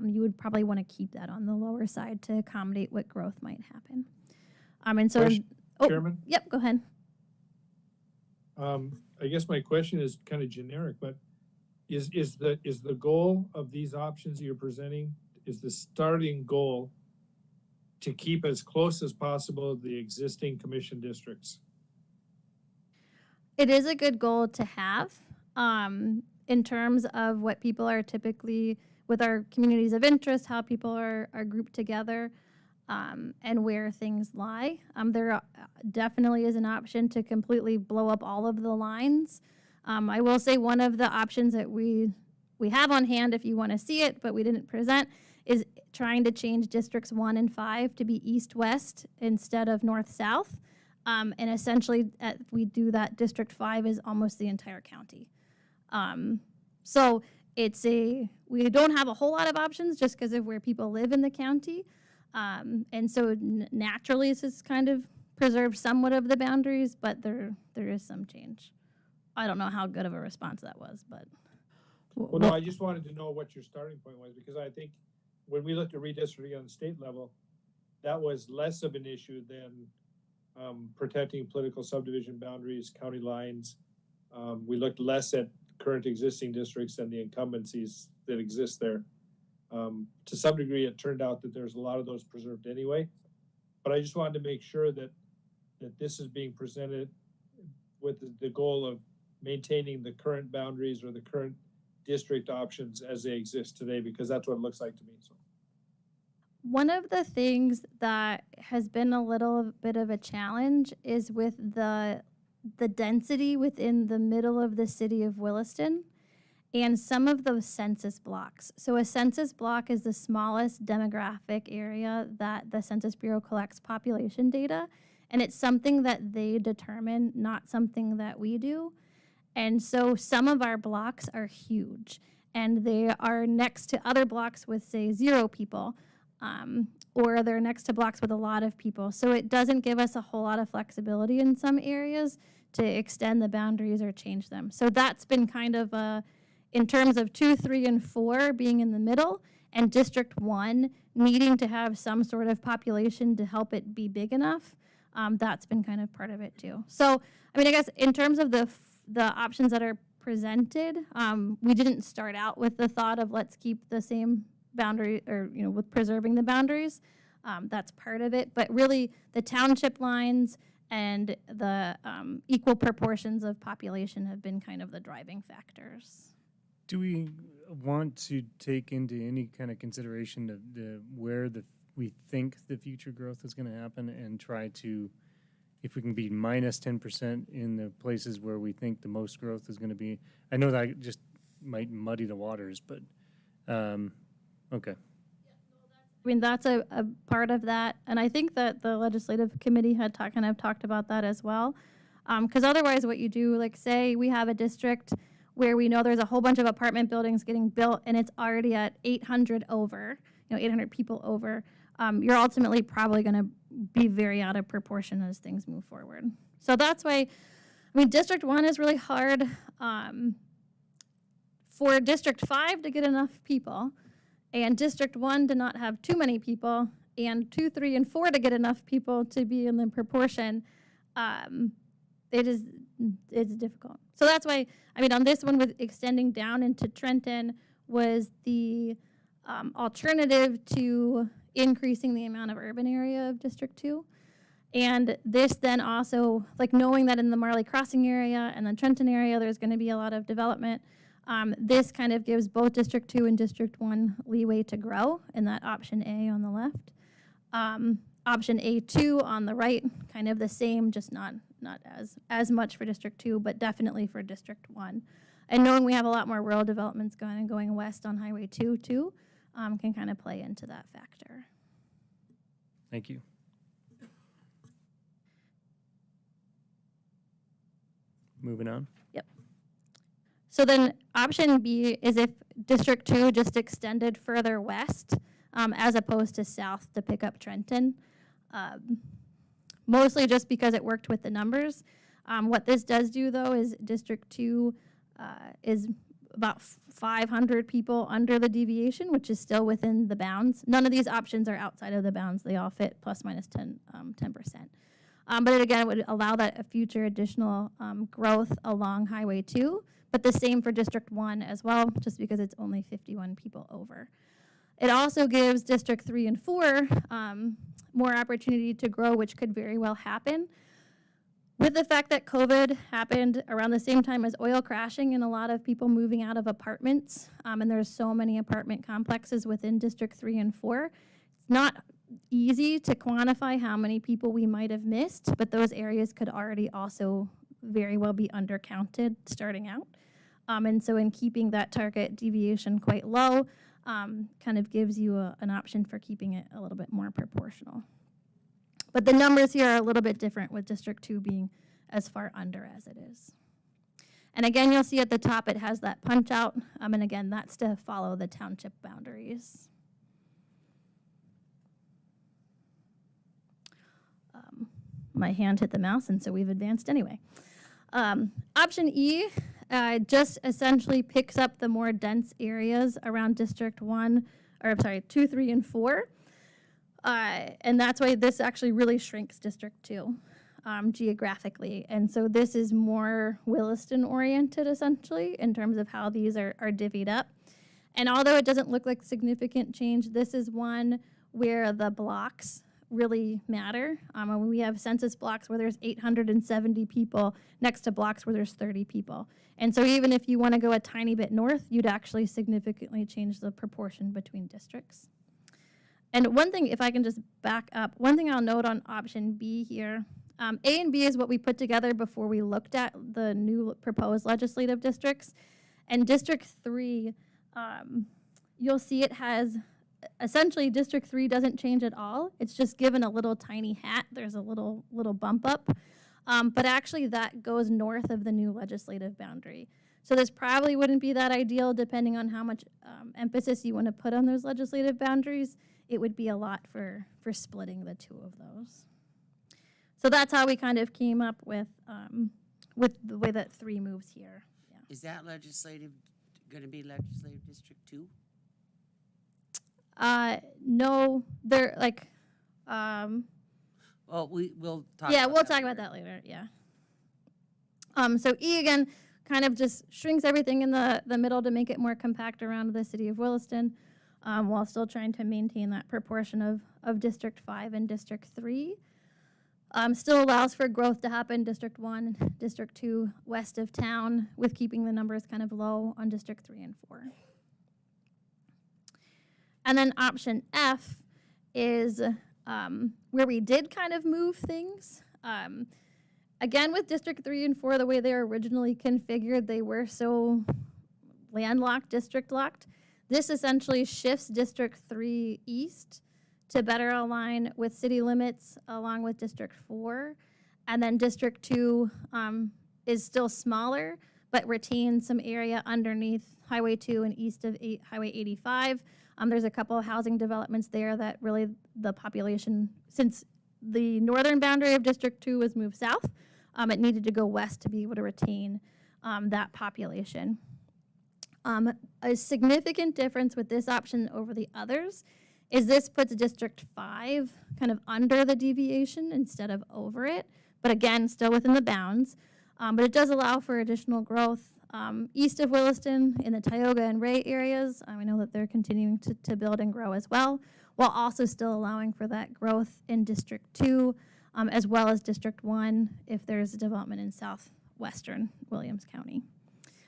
you would probably want to keep that on the lower side to accommodate what growth might happen. And so, Question, Chairman? Yep, go ahead. I guess my question is kind of generic, but is the goal of these options you're presenting, is the starting goal to keep as close as possible the existing commission districts? It is a good goal to have, in terms of what people are typically, with our communities of interest, how people are grouped together, and where things lie. There definitely is an option to completely blow up all of the lines. I will say one of the options that we have on hand, if you want to see it, but we didn't present, is trying to change districts 1 and 5 to be east-west instead of north-south. And essentially, we do that, District 5 is almost the entire county. So we don't have a whole lot of options just because of where people live in the county. And so naturally, this has kind of preserved somewhat of the boundaries, but there is some change. I don't know how good of a response that was, but. Well, no, I just wanted to know what your starting point was, because I think when we looked at redistricting on the state level, that was less of an issue than protecting political subdivision boundaries, county lines. We looked less at current existing districts and the incumbencies that exist there. To some degree, it turned out that there's a lot of those preserved anyway. But I just wanted to make sure that this is being presented with the goal of maintaining the current boundaries or the current district options as they exist today, because that's what it looks like to me. So. One of the things that has been a little bit of a challenge is with the density within the middle of the city of Williston and some of those census blocks. So a census block is the smallest demographic area that the Census Bureau collects population data, and it's something that they determine, not something that we do. And so some of our blocks are huge, and they are next to other blocks with, say, 0 people, or they're next to blocks with a lot of people. So it doesn't give us a whole lot of flexibility in some areas to extend the boundaries or change them. So that's been kind of in terms of 2, 3, and 4 being in the middle, and District 1 needing to have some sort of population to help it be big enough. That's been kind of part of it too. So, I mean, I guess in terms of the options that are presented, we didn't start out with the thought of let's keep the same boundary, or with preserving the boundaries. That's part of it, but really the township lines and the equal proportions of population have been kind of the driving factors. Do we want to take into any kind of consideration where we think the future growth is going to happen, and try to, if we can be minus 10% in the places where we think the most growth is going to be? I know that just might muddy the waters, but okay. I mean, that's a part of that, and I think that the legislative committee had talked about that as well, because otherwise what you do, like say we have a district where we know there's a whole bunch of apartment buildings getting built and it's already at 800 over, 800 people over, you're ultimately probably going to be very out of proportion as things move forward. So that's why, District 1 is really hard for District 5 to get enough people, and District 1 to not have too many people, and 2, 3, and 4 to get enough people to be in the proportion. It's difficult. So that's why, on this one with extending down into Trenton was the alternative to increasing the amount of urban area of District 2. And this then also, like knowing that in the Marley Crossing area and the Trenton area, there's going to be a lot of development, this kind of gives both District 2 and District 1 leeway to grow in that option A on the left. Option A2 on the right, kind of the same, just not as much for District 2, but definitely for District 1. And knowing we have a lot more rural developments going west on Highway 2 too, can kind of play into that factor. Thank you. moving on. So then option B is if District 2 just extended further west as opposed to south to pick up Trenton. Mostly just because it worked with the numbers. What this does do though is District 2 is about 500 people under the deviation, which is still within the bounds. None of these options are outside of the bounds. They all fit plus minus 10%. But it again would allow that a future additional growth along Highway 2, but the same for District 1 as well, just because it's only 51 people over. It also gives District 3 and 4 more opportunity to grow, which could very well happen. With the fact that COVID happened around the same time as oil crashing and a lot of people moving out of apartments, and there's so many apartment complexes within District 3 and 4, it's not easy to quantify how many people we might have missed, but those areas could already also very well be undercounted starting out. And so in keeping that target deviation quite low, kind of gives you an option for keeping it a little bit more proportional. But the numbers here are a little bit different with District 2 being as far under as it is. And again, you'll see at the top it has that punch out, and again, that's to follow the township boundaries. My hand hit the mouse, and so we've advanced anyway. Option E just essentially picks up the more dense areas around District 1, or I'm sorry, 2, 3, and 4. And that's why this actually really shrinks District 2 geographically. And so this is more Williston oriented essentially in terms of how these are divvied up. And although it doesn't look like significant change, this is one where the blocks really matter. We have census blocks where there's 870 people next to blocks where there's 30 people. And so even if you want to go a tiny bit north, you'd actually significantly change the proportion between districts. And one thing, if I can just back up, one thing I'll note on option B here, A and B is what we put together before we looked at the new proposed legislative districts. And District 3, you'll see it has, essentially District 3 doesn't change at all. It's just given a little tiny hat. There's a little bump up. But actually that goes north of the new legislative boundary. So this probably wouldn't be that ideal depending on how much emphasis you want to put on those legislative boundaries. It would be a lot for splitting the two of those. So that's how we kind of came up with the way that 3 moves here. Yeah. Is that legislative, going to be legislative District 2? No, they're like, Well, we'll talk yeah, about we'll that talk about that later, yeah. So E again kind of just shrinks everything in the middle to make it more compact around the city of Williston, while still trying to maintain that proportion of District 5 and District 3. Still allows for growth to happen District 1, District 2 west of town, with keeping the numbers kind of low on District 3 and 4. And then option F is where we did kind of move things. Again, with District 3 and 4, the way they were originally configured, they were so landlocked, district locked. This essentially shifts District 3 east to better align with city limits along with District 4. And then District 2 is still smaller, but retains some area underneath Highway 2 and east of Highway 85. There's a couple of housing developments there that really the population, since the northern boundary of District 2 was moved south, it needed to go west to be able to retain that population. A significant difference with this option over the others is this puts District 5 kind of under the deviation instead of over it, but again, still within the bounds. But it does allow for additional growth east of Williston in the Tioga and Ray areas. We know that they're continuing to build and grow as well, while also still allowing for that growth in District 2, as well as District 1 if there's a development in southwestern Williams County.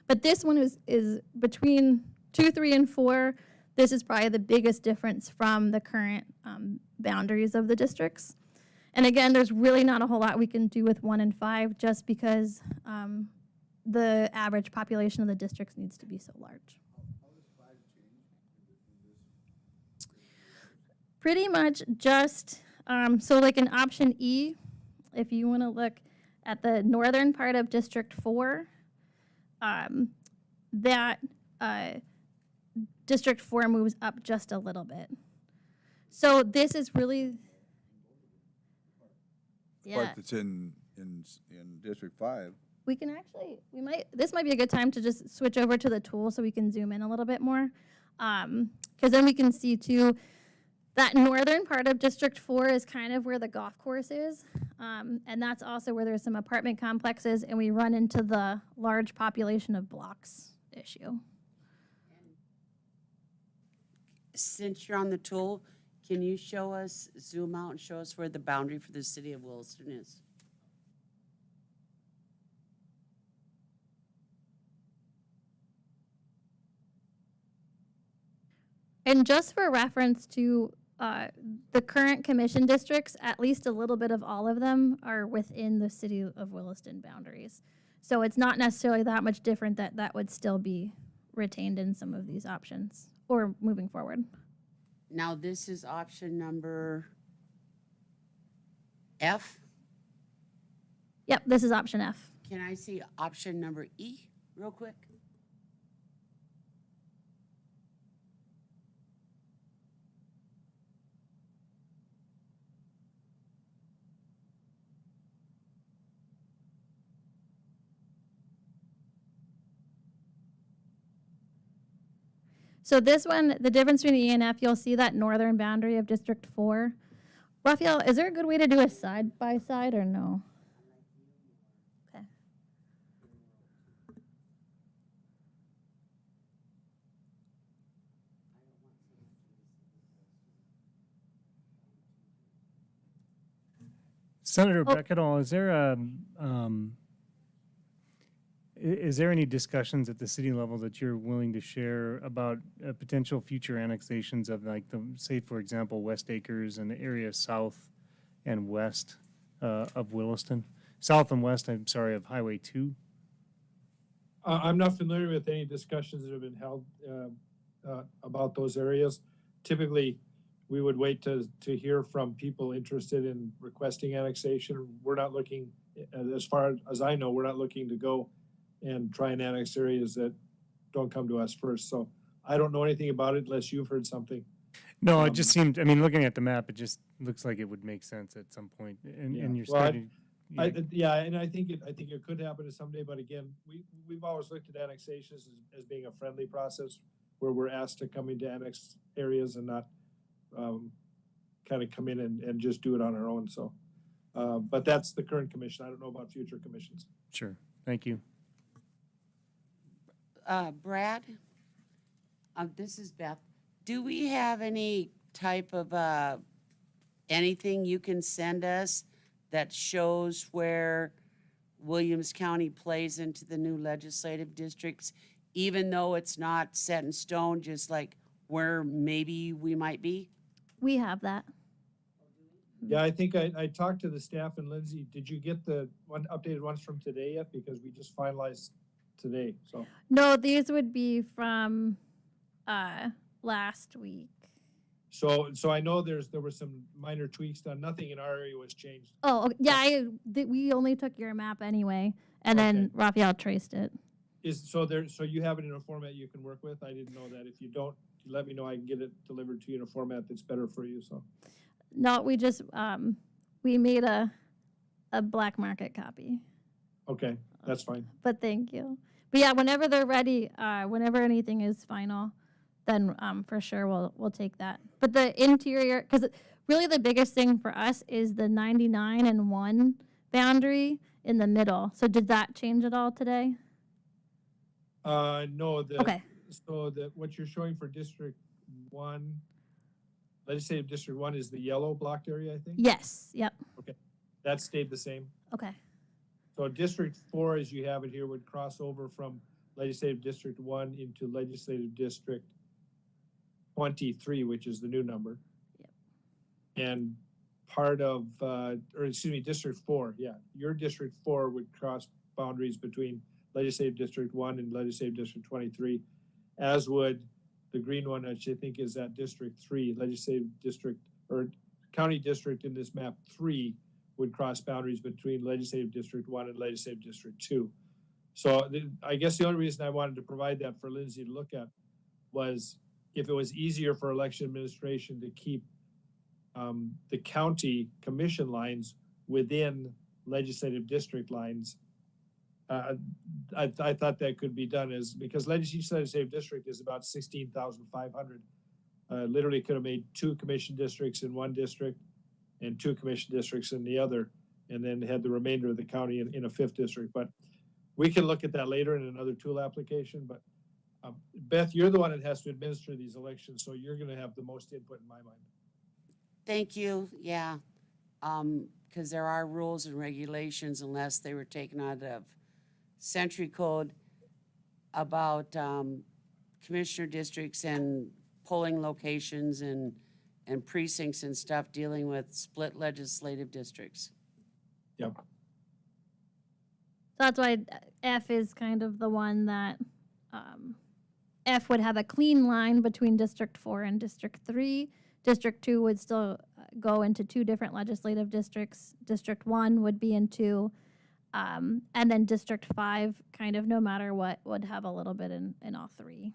But this one is between 2, 3, and 4. This is probably the biggest difference from the current boundaries of the districts. And again, there's really not a whole lot we can do with 1 and 5 just because the average population of the districts needs to be so large. Pretty much just, so like in option E, if you want to look, at the northern part of District 4, that District 4 moves up just a little bit. So this is really, yeah, Part that's in District 5. we can actually, this might be a good time to just switch over to the tool so we can zoom in a little bit more. Because then we can see too, that northern part of District 4 is kind of where the golf course is. And that's also where there's some apartment complexes and we run into the large population of blocks issue. Since you're on the tool, can you zoom out and show us where the boundary for the city of Williston is? And just for reference to the current commission districts, at least a little bit of all of them are within the city of Williston boundaries. So it's not necessarily that much different that would still be retained in some of these options or moving forward. Now, this is option number F. Yep, this is option F. Can I see option number E real quick? So this one, the difference between E and F, you'll see that northern boundary of District 4. Raphael, is there a good way to do a side by side or no? Okay. Senator Oh. Beckett, is there any discussions at the city level that you're willing to share about potential future annexations of like say, for example, West Acres and the area south and west of Williston? South and west, I'm sorry, of Highway 2? I'm not familiar with any discussions that have been held about those areas. Typically, we would wait to hear from people interested in requesting annexation. We're not looking, as far as I know, we're not looking to go and try and annex areas that don't come to us first. So I don't know anything about it unless you've heard something. No, it just seemed, I mean, looking at the map, it just looks like it would make sense at some point. And Yeah. you're Well, starting. And I think it could happen someday. But again, we've always looked at annexations as being a friendly process where we're asked to come into annex areas and not kind of come in and just do it on our own. So, but that's the current commission. I don't know about future commissions. Sure. Thank you. Brad, this is Beth. Do we have any type of anything you can send us that shows where Williams County plays into the new legislative districts, even though it's not set in stone, just like where maybe we might be? We have that. Yeah, I think I talked to the staff and Lindsay. Did you get the updated ones from today yet? Because we just finalized today. So No, these would be from last week. So I know there were some minor tweaks done. Nothing in our area was changed. Oh, okay. Yeah, we only took your map anyway, and then Raphael traced it. So you have it in a format you can work with? I didn't know that. If you don't, let me know. I can get it delivered to you in a format that's better for you. So No, we just we made a black market copy. okay, that's fine. But thank you. But yeah, whenever they're ready, whenever anything is final, then for sure we'll take that. But the interior, because really the biggest thing for us is the 99 and 1 boundary in the middle. So did that change at all today? No. Okay. So what you're showing for District 1, legislative District 1 is the yellow blocked area, I think? Yes. Yep. That stayed the same. Okay. So District 4, as you have it here, would cross over from legislative District 1 into legislative District 23, which is the new number. Yep. And part of, District 4, yeah. Your District 4 would cross boundaries between legislative District 1 and legislative District 23, as would the green one, which I think is at District 3, legislative district, or county district in this map 3 would cross boundaries between legislative district 1 and legislative district 2. So I guess the only reason I wanted to provide that for Lindsay to look at was if it was easier for election administration to keep the county commission lines within legislative district lines. I thought that could be done because each legislative district is about 16,500. Literally could have made 2 commission districts in one district and 2 commission districts in the other, and then had the remainder of the county in a 5th district. But we can look at that later in another tool application. But Beth, you're the one that has to administer these elections, so you're going to have the most input in my mind. Thank you, yeah. Because there are rules and regulations, unless they were taken out of Century Code, about commissioner districts and polling locations and precincts and stuff dealing with split legislative districts. Yep. So that's why F is kind of the one that F would have a clean line between District 4 and District 3. District 2 would still go into 2 different legislative districts. District 1 would be in 2. And then District 5, kind of no matter what, would have a little bit in all 3.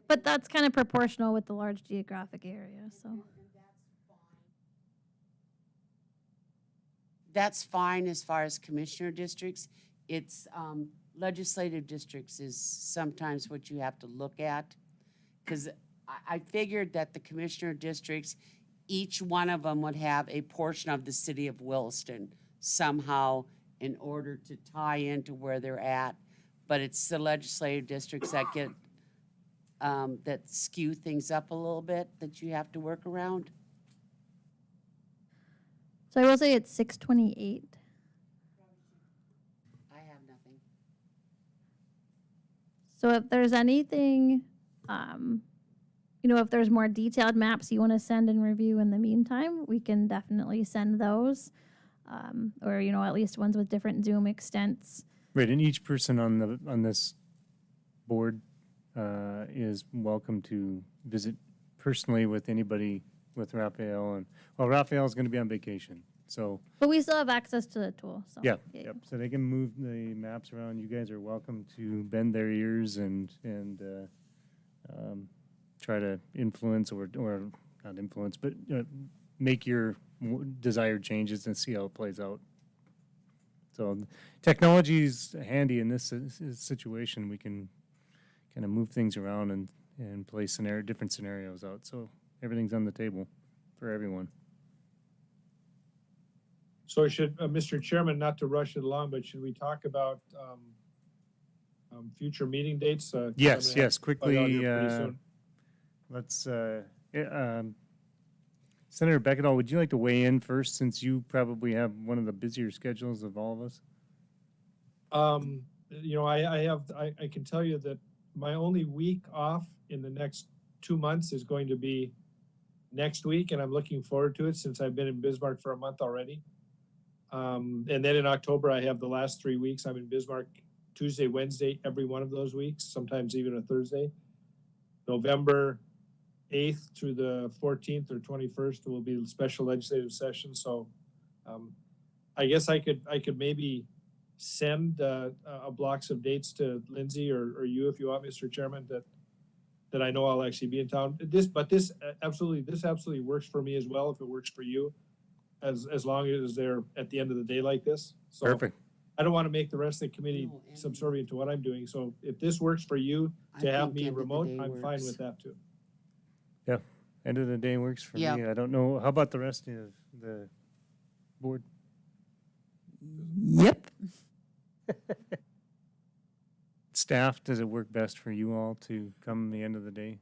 But that's kind of proportional with the large geographic area, so. That's fine as far as commissioner districts. It's legislative districts is sometimes what you have to look at. Because I figured that the commissioner districts, each one of them would have a portion of the city of Williston somehow in order to tie into where they're at. But it's the legislative districts that get, that skew things up a little bit that you have to work around. So I will say it's 628. I have nothing. So if there's anything, if there's more detailed maps you want to send and review in the meantime, we can definitely send those. Or, at least ones with different zoom extents. Right, and each person on this board is welcome to visit personally with anybody with Raphael. And Raphael's going to be on vacation, so. But we still have access to the tool, so. Yeah, yep. So they can move the maps around. You guys are welcome to bend their ears and try to influence or not influence, but make your desired changes and see how it plays out. So technology is handy in this situation. We can kind of move things around and play different scenarios out. So everything's on the table for everyone. So should, Mr. Chairman, not to rush it along, but should we talk about future meeting dates? 'Cause I'm Yes, gonna yes, have to bug out quickly, here pretty soon. let's, Senator Beckedahl, would you like to weigh in first, since you probably have one of the busier schedules of all of us? I can tell you that my only week off in the next 2 months is going to be next week, and I'm looking forward to it since I've been in Bismarck for a month already. And then in October, I have the last 3 weeks. I'm in Bismarck Tuesday, Wednesday, every one of those weeks, sometimes even a Thursday. November 8th through the 14th or 21st will be a special legislative session. So I guess I could maybe send blocks of dates to Lindsay or you if you want, Mr. Chairman, that I know I'll actually be in town. This absolutely works for me as well if it works for you, as long as they're at the end of the day like this. So Perfect. I don't want to make the rest of the committee subservient to what I'm doing. So if this works for you to have me remote, I'm fine with that too. Yeah, end of the day works for Yeah. me. I don't know, how about the rest of the board? Yep. Staff, does it work best for you all to come the end of the day?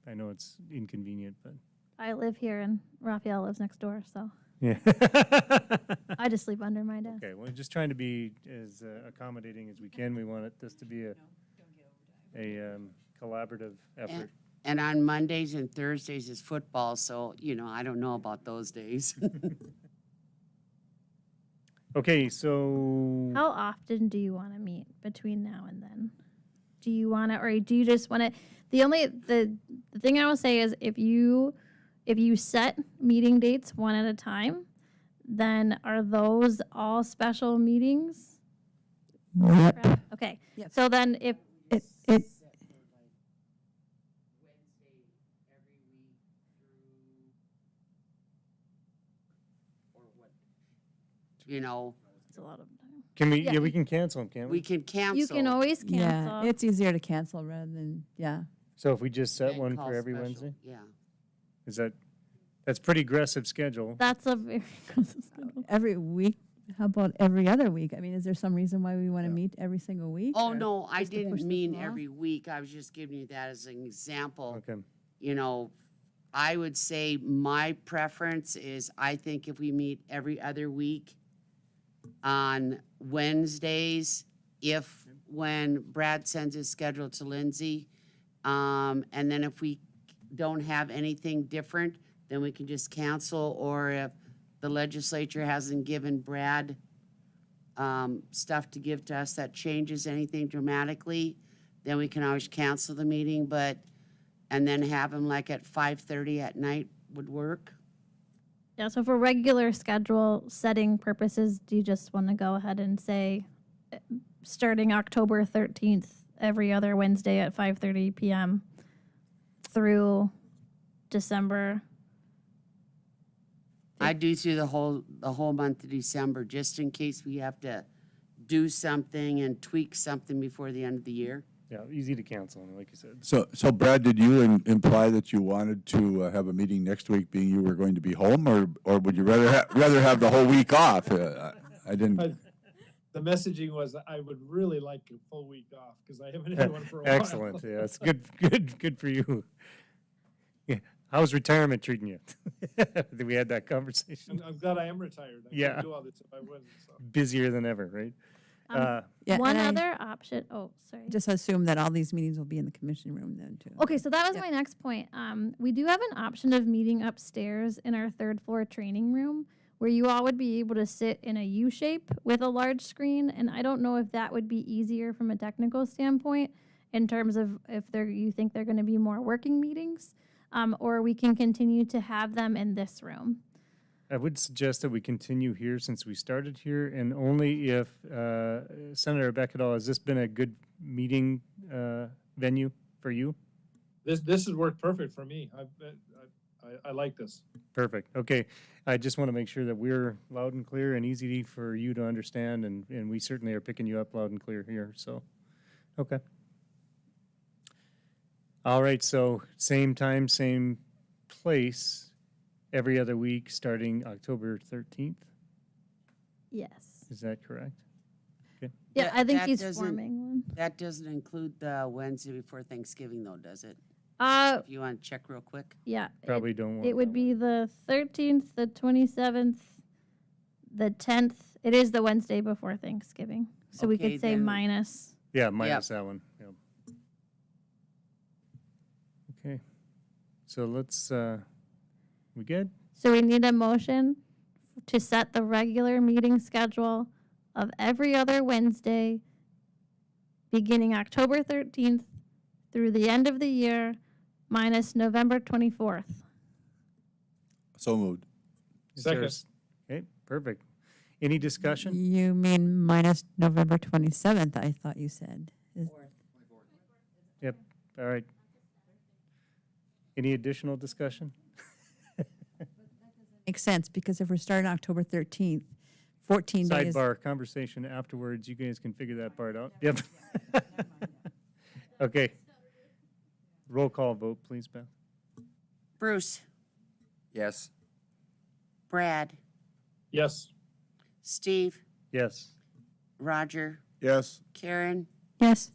I know it's inconvenient, but. I live here and Raphael lives next door, so Yeah. I just sleep under my desk. Okay, we're just trying to be as accommodating as we can. We want this to be a collaborative effort. And on Mondays and Thursdays is football, so, I don't know about those days. Okay, so. How often do you want to meet between now and then? Do you want to, or do you just want to? The thing I will say is if you set meeting dates one at a time, then are those all special meetings? Yep. Okay, Yep. so then if, It, You know, it's a lot of time. Can we, Yeah. yeah, we can cancel them, can't we we? can cancel. You can always yeah, cancel. it's easier to cancel rather than, yeah. So if we just set and one call for every special. Wednesday, Yeah. is that's pretty aggressive schedule. That's a very aggressive schedule. Every week, how about every other week? I mean, is there some reason why we want to meet every single week? Oh, or no, I just to push didn't this mean along? every week. I was just giving you that as an example. Okay, You know, I would say my preference is I think if we meet every other week on Wednesdays, when Brad sends his schedule to Lindsay, and then if we don't have anything different, then we can just cancel, or if the legislature hasn't given Brad stuff to give to us that changes anything dramatically, then we can always cancel the meeting, and then have them like at 5:30 at night would work. Yeah, so for regular schedule setting purposes, do you just want to go ahead and say, starting October 13th, every other Wednesday at 5:30 p.m. through December? I do through the whole month of December, just in case we have to do something and tweak something before the end of the year. yeah, easy to cancel, like you said. So Brad, did you imply that you wanted to have a meeting next week, being you were going to be home, or would you rather have the whole week off? I didn't. The messaging was I would really like a full week off because I haven't had one for a while. Excellent, yeah, it's good for you. Yeah, how's retirement treating you? We had that conversation. I'm glad I am retired. I Yeah. couldn't do all this if I wasn't. So. Busier than ever, right? Yeah, One and I other option, oh, sorry. just assume that all these meetings will be in the commission room then, too. Okay, so that was Yep. my next point. We do have an option of meeting upstairs in our third floor training room where you all would be able to sit in a U shape with a large screen. And I don't know if that would be easier from a technical standpoint in terms of if you think they're going to be more working meetings, or we can continue to have them in this room. I would suggest that we continue here since we started here, and only if, Senator Beckedal, has this been a good meeting venue for you? This has worked perfect for me. I like this. Perfect, okay. I just want to make sure that we're loud and clear and easy for you to understand, and we certainly are picking you up loud and clear here, so, okay. All right, so same time, same place, every other week, starting October 13th, Yes. is that correct? Yeah, I think That he's doesn't- forming one. That doesn't include the Wednesday before Thanksgiving though, does it? If you want to check real quick. Yeah. Probably don't want It would be the 13th, the 27th, the 10th. It is the Wednesday before Thanksgiving. So we Okay, could say then- minus. Yeah, minus that one, yeah. Okay, so let's, we good? So we need a motion to set the regular meeting schedule of every other Wednesday, beginning October 13th through the end of the year, minus November 24th. So moved. Is there a Second. s- Okay, perfect. Any discussion? You mean minus November 27th, I thought you said. Yep, all right. Any additional discussion? Makes sense, because if we're starting October 13th, 14 days. Sidebar conversation afterwards, you guys can figure that part out. Yep. Okay. Roll call vote, please, Beth. Bruce, Yes. Brad, Yes. Steve, Yes, Roger, Yes. Karen. Yes.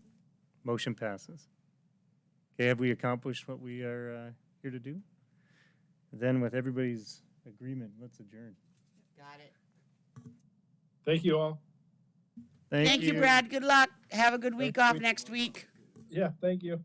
motion passes. Okay, have we accomplished what we are here to do? Then with everybody's agreement, let's adjourn. Got it. Thank you all. Thank you, Brad. Good luck. Have a good week off next week. Yeah, thank you.